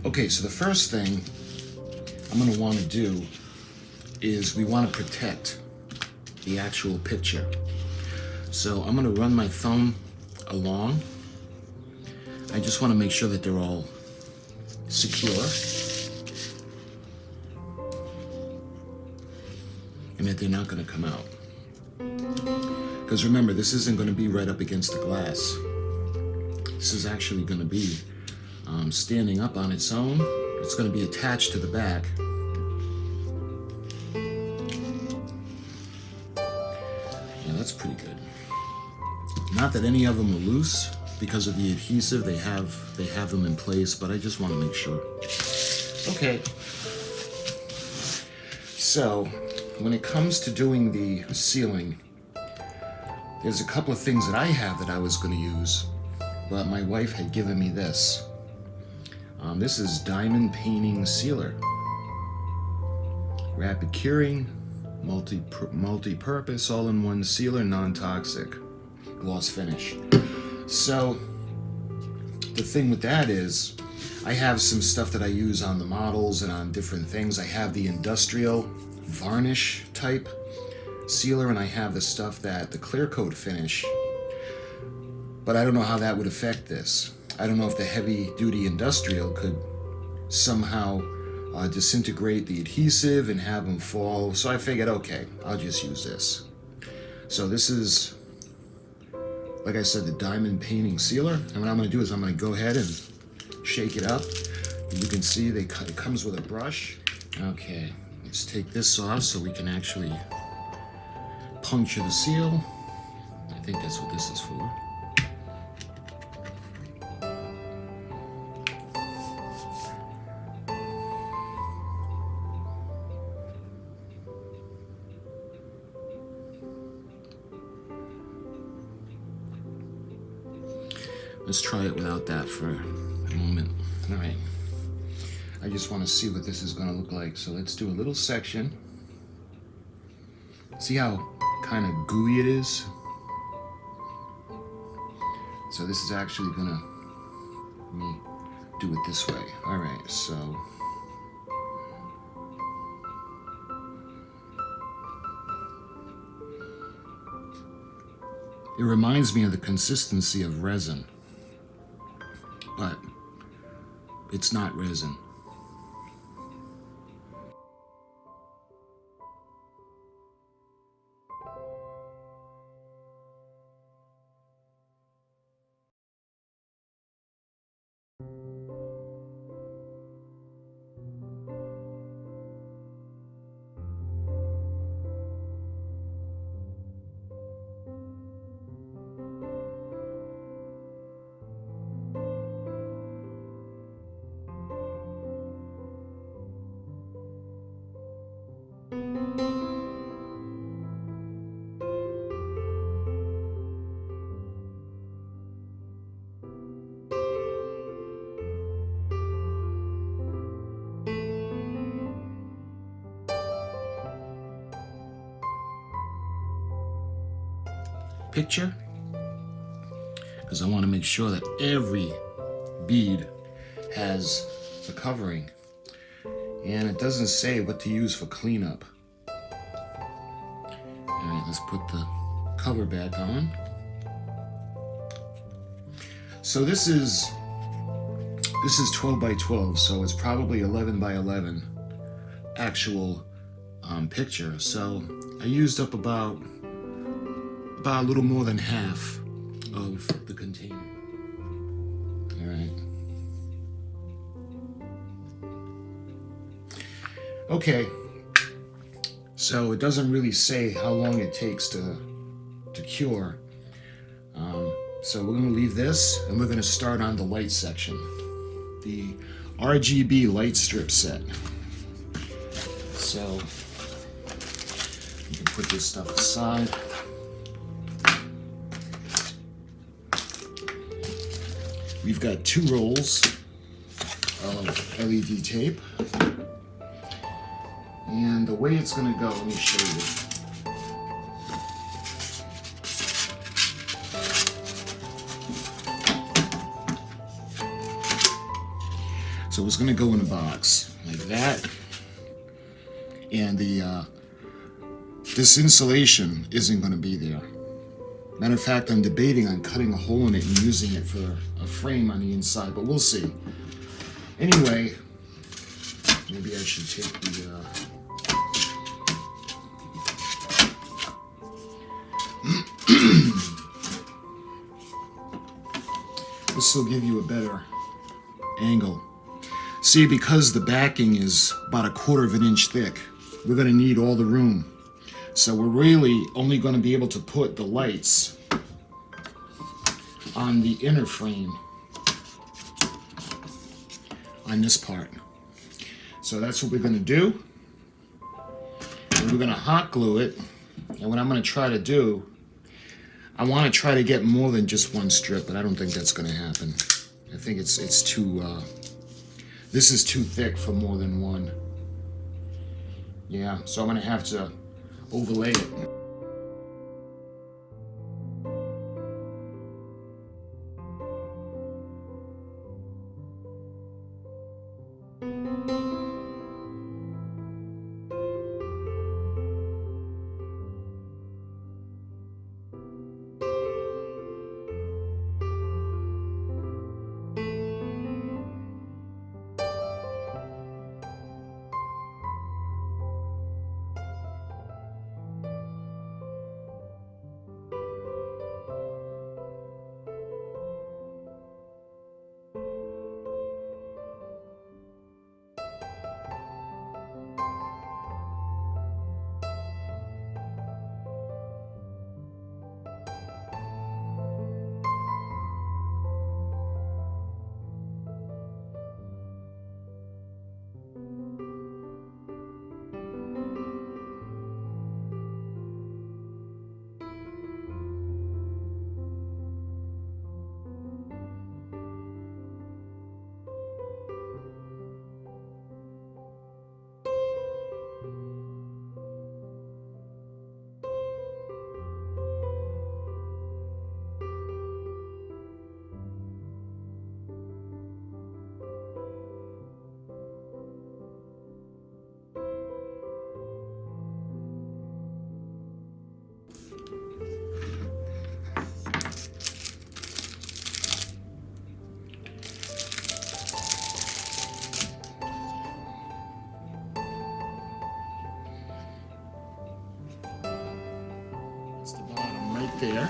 Okay, so the first thing I'm going to want to do is we want to protect the actual picture. So I'm going to run my thumb along. I just want to make sure that they're all secure and that they're not going to come out. Because remember, this isn't going to be right up against the glass. This is actually going to be standing up on its own. It's going to be attached to the back. Yeah, that's pretty good. Not that any of them are loose because of the adhesive. They have them in place, but I just want to make sure. Okay. So when it comes to doing the sealing, there's a couple of things that I have that I was going to use, but my wife had given me this. This is Diamond Painting Sealer. Rapid curing, multi-purpose, all-in-one sealer, non-toxic, gloss finish. So the thing with that is, I have some stuff that I use on the models and on different things. I have the industrial varnish type sealer, and I have the stuff the clear coat finish. But I don't know how that would affect this. I don't know if the heavy duty industrial could somehow disintegrate the adhesive and have them fall. So I figured, okay, I'll just use this. So this is, like I said, the Diamond Painting Sealer. And what I'm going to do is I'm going to go ahead and shake it up. You can see it comes with a brush. Okay, let's take this off so we can actually puncture the seal. I think that's what this is for. Let's try it without that for a moment. All right. I just want to see what this is going to look like. So let's do a little section. See how kind of gooey it is? So this is actually going to, let me do it this way. All right, so. It reminds me of the consistency of resin, but it's not resin. Picture, because I want to make sure that every bead has a covering, and it doesn't say what to use for cleanup. All right, let's put the cover back on. So this is 12 by 12, so it's probably 11 by 11 actual picture. So I used up about a little more than half of the container. All right. Okay. So it doesn't really say how long it takes to cure. So we're going to leave this, and we're going to start on the light section. The RGB light strip set. So you can put this stuff aside. We've got 2 rolls of LED tape. And the way it's going to go, let me show you. So it's going to go in a box like that. And this insulation isn't going to be there. Matter of fact, I'm debating on cutting a hole in it and using it for a frame on the inside, but we'll see. Anyway, maybe I should take the... This will give you a better angle. See, because the backing is about 1/4 inch thick, we're going to need all the room. So we're really only going to be able to put the lights on the inner frame on this part. So that's what we're going to do. And we're going to hot glue it. And what I'm going to try to do, I want to try to get more than just 1 strip, but I don't think that's going to happen. I think it's too, this is too thick for more than 1. Yeah, so I'm going to have to overlay it. There,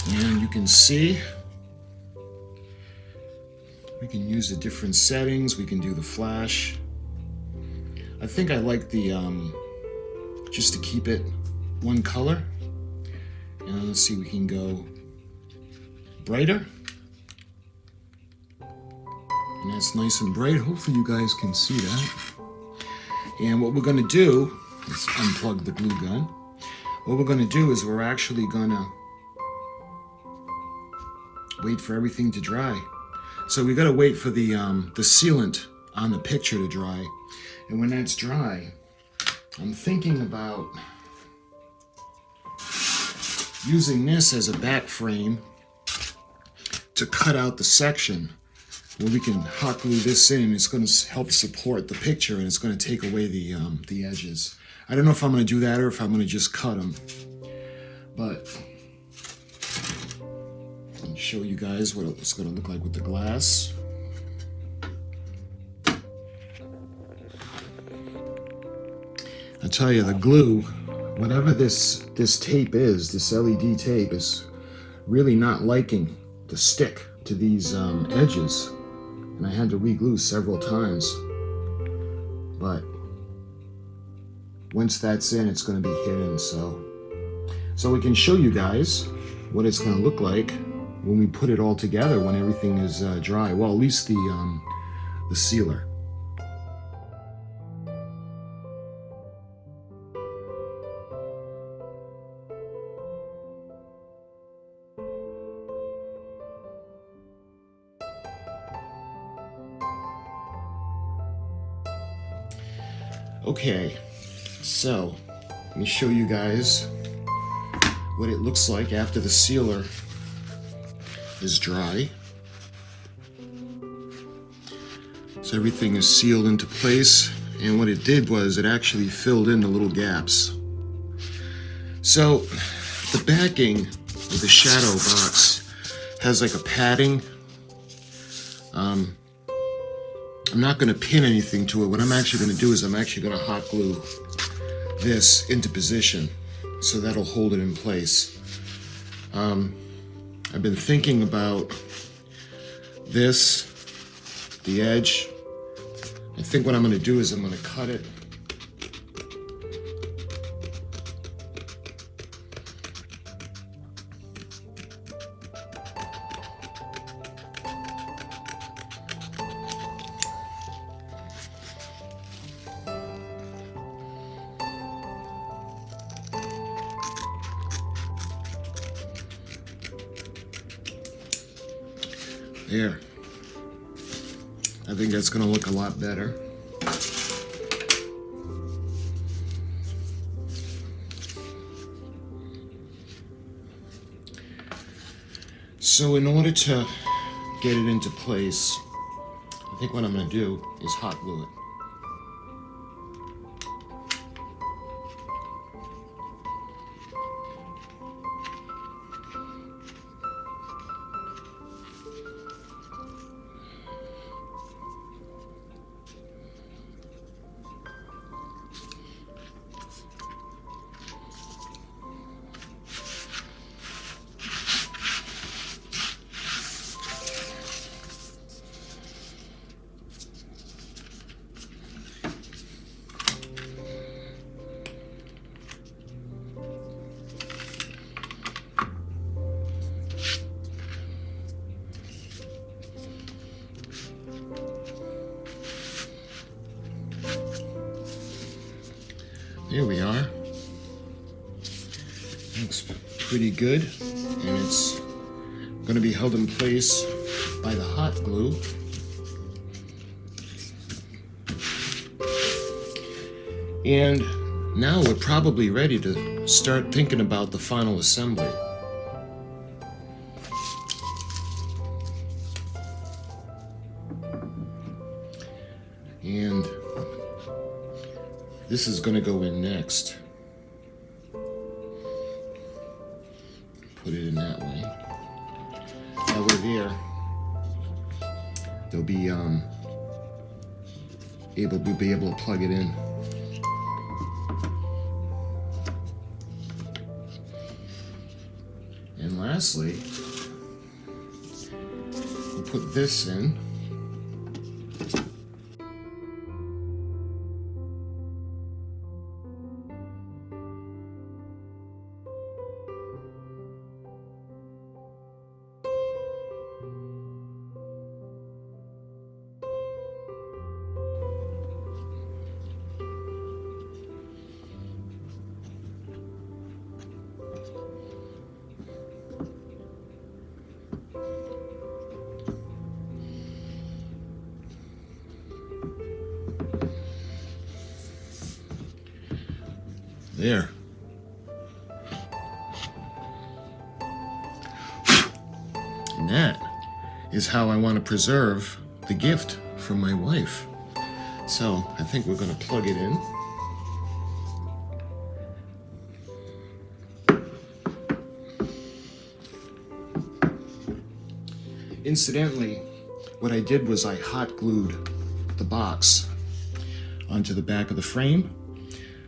and you can see we can use the different settings. We can do the flash. I think I like the just to keep it 1 color, and let's see, we can go brighter, and that's nice and bright. Hopefully you guys can see that. And what we're going to do is unplug the glue gun. What we're going to do is we're actually going to wait for everything to dry. So we got to wait for the sealant on the picture to dry. And when that's dry, I'm thinking about using this as a back frame to cut out the section where we can hot glue this in. It's going to help support the picture, and it's going to take away the edges. I don't know if I'm going to do that or if I'm going to just cut them, but let me show you guys what it's going to look like with the glass. I tell you, the glue, whatever this tape is, this LED tape is really not liking to stick to these edges, and I had to re-glue several times, but once that's in, it's going to be hidden. So we can show you guys what it's going to look like when we put it all together, when everything is dry. Well, at least the sealer. Okay, so let me show you guys what it looks like after the sealer is dry. So everything is sealed into place, and what it did was it actually filled in the little gaps. So the backing of the shadow box has like a padding. I'm not going to pin anything to it. What I'm actually going to do is I'm actually going to hot glue this into position, so that'll hold it in place. I've been thinking about this, the edge. I think what I'm going to do is I'm going to cut it. There. I think that's going to look a lot better. So in order to get it into place, I think what I'm going to do is hot glue it. There we are. Looks pretty good, and it's going to be held in place by the hot glue. And now we're probably ready to start thinking about the final assembly. And this is going to go in next. Put it in that way. That way there, they'll be able to plug it in. And lastly, we'll put this in. There. And that is how I want to preserve the gift from my wife. So I think we're going to plug it in. Incidentally, what I did was I hot glued the box onto the back of the frame.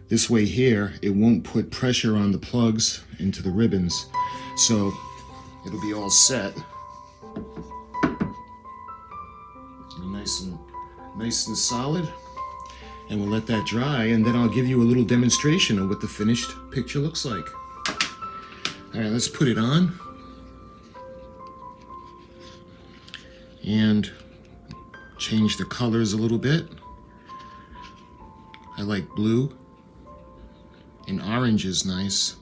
This way here, it won't put pressure on the plugs into the ribbons, so it'll be all set. It'll be nice and solid, and we'll let that dry, and then I'll give you a little demonstration of what the finished picture looks like. All right, let's put it on. and change the colors a little bit. I like blue, and orange is nice.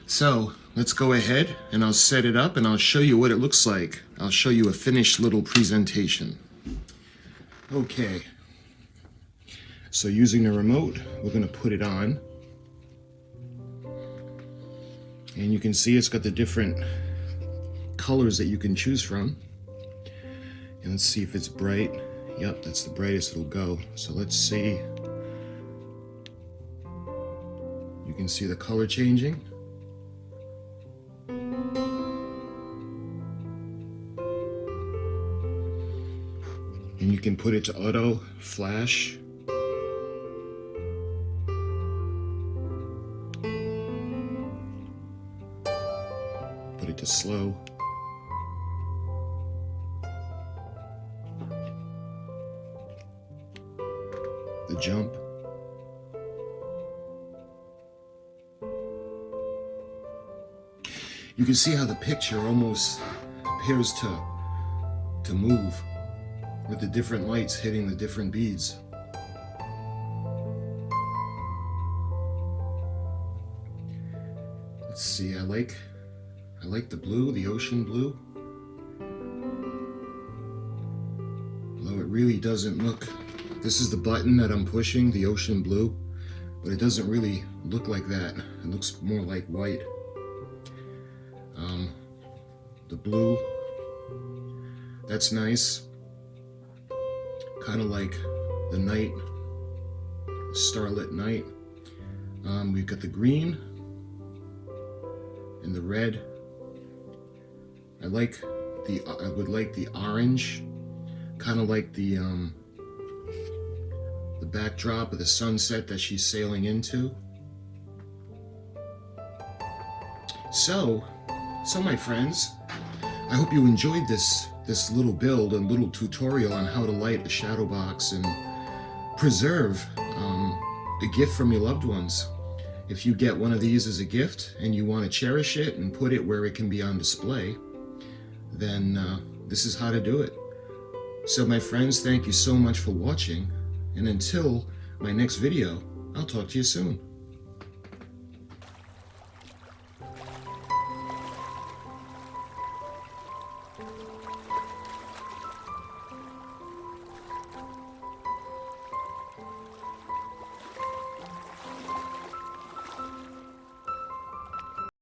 So let's go ahead and I'll set it up and I'll show you what it looks like. I'll show you a finished little presentation. Okay, so using the remote, we're going to put it on. And you can see it's got the different colors that you can choose from. And let's see if it's bright. Yep, that's the brightest it'll go. So let's see. You can see the color changing. And you can put it to auto, flash. Put it to slow. The jump. You can see how the picture almost appears to move with the different lights hitting the different beads. Let's see, I like the blue, the ocean blue. Although it really doesn't look, this is the button that I'm pushing, the ocean blue, but it doesn't really look like that. It looks more like white. The blue, that's nice. Kind of like the night, starlit night. We've got the green and the red. I would like the orange, kind of like the backdrop of the sunset that she's sailing into. So my friends, I hope you enjoyed this little build, a little tutorial on how to light a shadow box and preserve a gift from your loved ones. If you get one of these as a gift and you want to cherish it and put it where it can be on display, then this is how to do it. So my friends, thank you so much for watching, and until my next video, I'll talk to you soon.